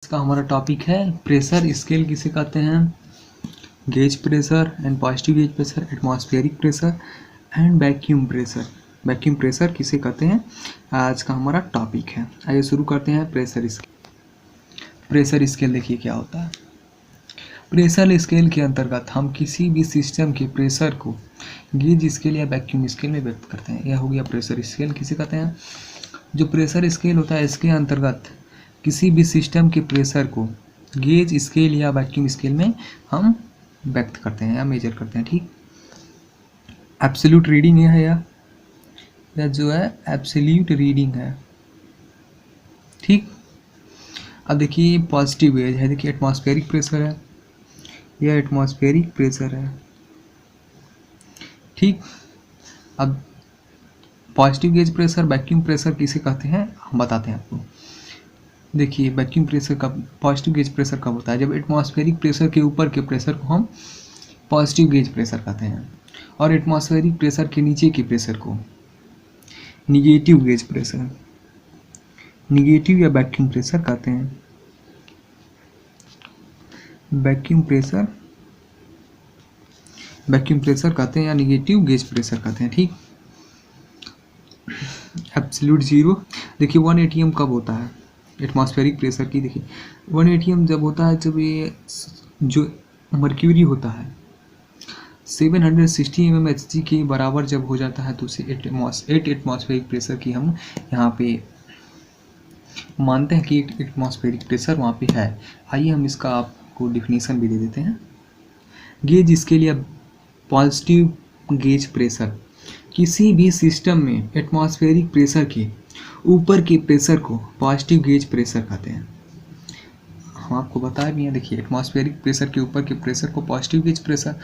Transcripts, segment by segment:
इसका हमारा टॉपिक है प्रेशर स्केल किसे कहते हैं, gauge pressure and positive gauge pressure, atmospheric pressure and vacuum pressure. Vacuum pressure किसे कहते हैं, आज का हमारा टॉपिक है। आइए शुरू करते हैं प्रेशर स्केल। प्रेशर स्केल देखिए क्या होता है। प्रेशर स्केल के अंतर्गत हम किसी भी सिस्टम के प्रेशर को गेज स्केल या वैक्यूम स्केल में व्यक्त करते हैं। यह हो गया प्रेशर स्केल किसे कहते हैं। जो प्रेशर स्केल होता है इसके अंतर्गत किसी भी सिस्टम के प्रेशर को गेज स्केल या वैक्यूम स्केल में हम व्यक्त करते हैं या मेजर करते हैं। ठीक, एब्सोल्यूट रीडिंग है या जो है एब्सोल्यूट रीडिंग है। ठीक, अब देखिए पॉजिटिव गेज है, देखिए एटमॉस्फेरिक प्रेशर है, यह एटमॉस्फेरिक प्रेशर है। ठीक, अब positive gauge pressure vacuum pressure किसे कहते हैं हम बताते हैं आपको। देखिए वैक्यूम प्रेशर कब, पॉजिटिव गेज प्रेशर कब होता है, जब एटमॉस्फेरिक प्रेशर के ऊपर के प्रेशर को हम पॉजिटिव गेज प्रेशर कहते हैं और एटमॉस्फेरिक प्रेशर के नीचे के प्रेशर को निगेटिव गेज प्रेशर, निगेटिव या वैक्यूम प्रेशर कहते हैं। वैक्यूम प्रेशर कहते हैं या निगेटिव गेज प्रेशर कहते हैं। ठीक, एब्सोल्यूट जीरो। देखिए 1 atm कब होता है एटमॉस्फेरिक प्रेशर की, देखिए 1 atm जब होता है जब ये जो मर्क्यूरी होता है 760 mmHg के बराबर जब हो जाता है तो उसे 8 एटमॉस्फेरिक प्रेशर की हम यहाँ पे मानते हैं कि 8 एटमॉस्फेरिक प्रेशर वहाँ पे है। आइए हम इसका आपको डिफिनीशन भी दे देते हैं। गेज इसके लिए पॉजिटिव गेज प्रेशर किसी भी सिस्टम में एटमॉस्फेरिक प्रेशर के ऊपर के प्रेशर को पॉजिटिव गेज प्रेशर कहते हैं। हम आपको बताया भी है, देखिए एटमॉस्फेरिक प्रेशर के ऊपर के प्रेशर को positive gauge pressure,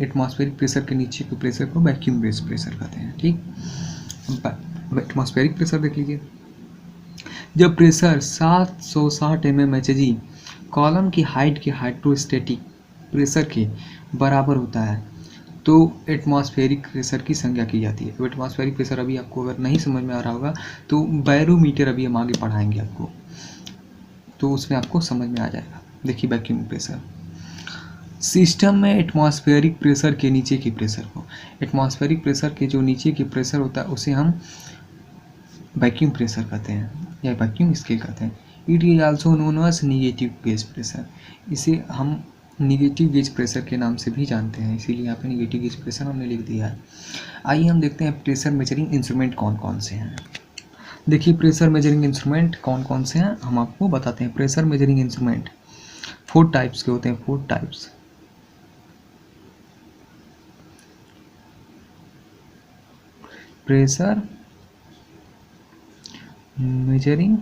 atmospheric pressure के नीचे के प्रेशर को वैक्यूम गेज प्रेशर कहते हैं। ठीक, एटमॉस्फेरिक प्रेशर देख लीजिए, जब प्रेशर 760 mmHg कॉलम की हाइट के हाइड्रोस्टेटिक प्रेशर के बराबर होता है तो एटमॉस्फेरिक प्रेशर की संज्ञा की जाती है। तो एटमॉस्फेरिक प्रेशर अभी आपको अगर नहीं समझ में आ रहा होगा तो बैरोमीटर अभी हम आगे पढ़ाएंगे आपको, तो उसमें आपको समझ में आ जाएगा। देखिए वैक्यूम प्रेशर, सिस्टम में एटमॉस्फेरिक प्रेशर के नीचे के प्रेशर को, एटमॉस्फेरिक प्रेशर के जो नीचे के प्रेशर होता है उसे हम वैक्यूम प्रेशर कहते हैं या वैक्यूम स्केल कहते हैं। It is also known as negative gauge pressure, इसे हम निगेटिव गेज प्रेशर के नाम से भी जानते हैं, इसीलिए यहाँ पे निगेटिव गेज प्रेशर हमने लिख दिया है। आइए हम देखते हैं प्रेशर मेजरिंग इंस्ट्रूमेंट कौन कौन से हैं। देखिए प्रेशर मेजरिंग इंस्ट्रूमेंट कौन कौन से हैं हम आपको बताते हैं। प्रेशर मेजरिंग इंस्ट्रूमेंट 4 टाइप्स के होते हैं, 4 types. Pressure measuring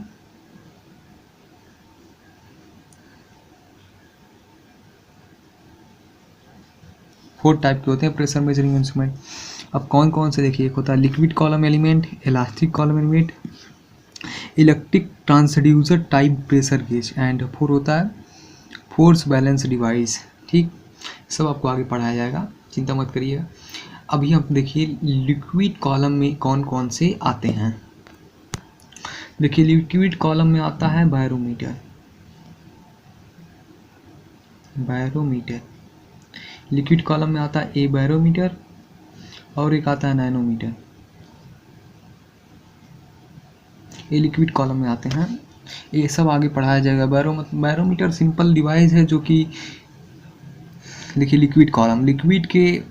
four type के होते हैं प्रेशर मेजरिंग इंस्ट्रूमेंट। अब कौन कौन से देखिए, एक होता है liquid column element, elastic column element, electric transducer type pressure gauge and 4 होता है फोर्स बैलेंस डिवाइस। ठीक, सब आपको आगे पढ़ाया जाएगा, चिंता मत करिएगा। अभी आप देखिए लिक्विड कॉलम में कौन कौन से आते हैं। देखिए लिक्विड कॉलम में आता है बैरोमीटर, बैरोमीटर लिक्विड कॉलम में आता है बैरोमीटर और एक आता है नैनोमीटर, ये लिक्विड कॉलम में आते हैं। ये सब आगे पढ़ाया जाएगा। बैरोमीटर सिंपल डिवाइस है जो कि देखिए लिक्विड कॉलम लिक्विड के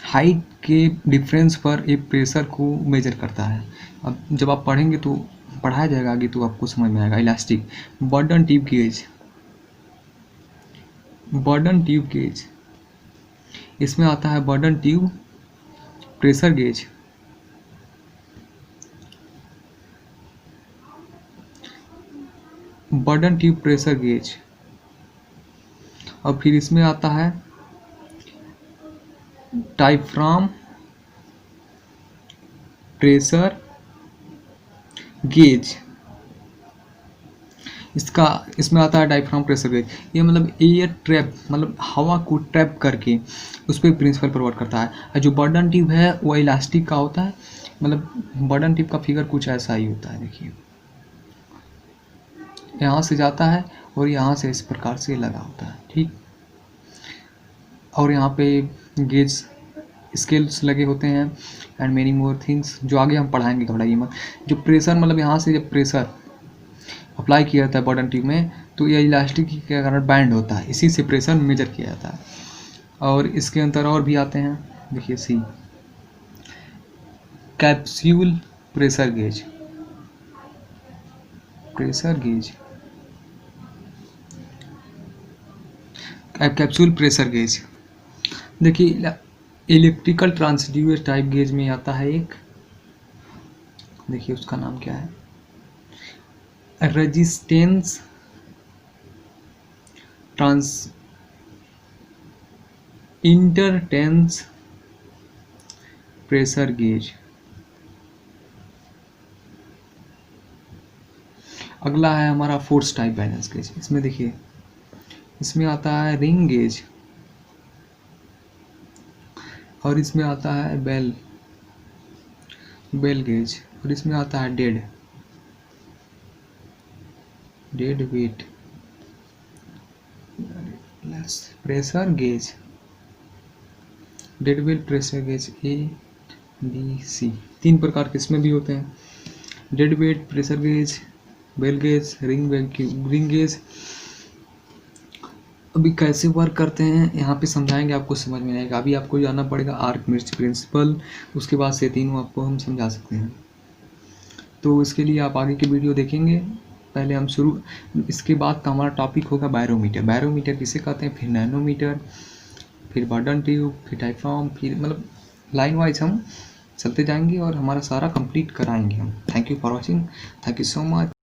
हाइट के डिफरेंस पर एक प्रेशर को मेजर करता है। अब जब आप पढ़ेंगे तो पढ़ाया जाएगा आगे तो आपको समझ में आएगा। Elastic burden tube gauge, burden tube gauge इसमें आता है burden tube pressure gauge, burden tube pressure gauge. और फिर इसमें आता है डायफ्राम प्रेशर गेज, इसमें आता है डायफ्राम प्रेशर गेज। ये मतलब एयर ट्रैप, मतलब हवा को ट्रैप करके उस पर प्रिंसिपल पर वर्क करता है। और जो बर्डन ट्यूब है वो इलास्टिक का होता है, मतलब बर्डन ट्यूब का फिगर कुछ ऐसा ही होता है। देखिए यहाँ से जाता है और यहाँ से इस प्रकार से लगा होता है, ठीक। और यहाँ पे गेज स्केल्स लगे होते हैं एंड मेनी मोर थिंग्स, जो आगे हम पढ़ाएंगे, घबराइए मत। जो प्रेशर मतलब यहाँ से जब प्रेशर अप्लाई किया जाता है बॉटम ट्यूब में, तो यह इलास्टिक के कारण बैंड होता है, इसी से प्रेशर मेजर किया जाता है। और इसके अंदर और भी आते हैं, देखिए C capsule pressure gauge, capsule pressure gauge. देखिए इलेक्ट्रिकल ट्रांसड्यूसर टाइप गेज में आता है एक, देखिए उसका नाम क्या है, रेजिस्टेंस ट्रांस इंटरटेंस प्रेशर गेज। अगला है हमारा फोर्स टाइप बैलेंस गेज। इसमें देखिए, इसमें आता है रिंग गेज और इसमें आता है बेल गेज और इसमें आता है dead weight pressure gauge, dead weight pressure gauge ABC, 3 प्रकार के इसमें भी होते हैं, dead weight pressure gauge, bell gauge, ring gauge. अभी कैसे वर्क करते हैं यहाँ पे समझाएंगे, आपको समझ में आएगा। अभी आपको जाना पड़ेगा आर्कमिट्ज प्रिंसिपल, उसके बाद से तीनों आपको हम समझा सकते हैं। तो इसके लिए आप आगे की वीडियो देखेंगे। पहले हम इसके बाद का हमारा टॉपिक होगा बैरोमीटर। बैरोमीटर किसे कहते हैं, फिर नैनोमीटर, फिर बॉटम ट्यूब, फिर डायफ्राम, फिर मतलब लाइन वाइज हम चलते जाएंगे और हमारा सारा कंप्लीट कराएंगे हम। Thank you for watching, thank you so much.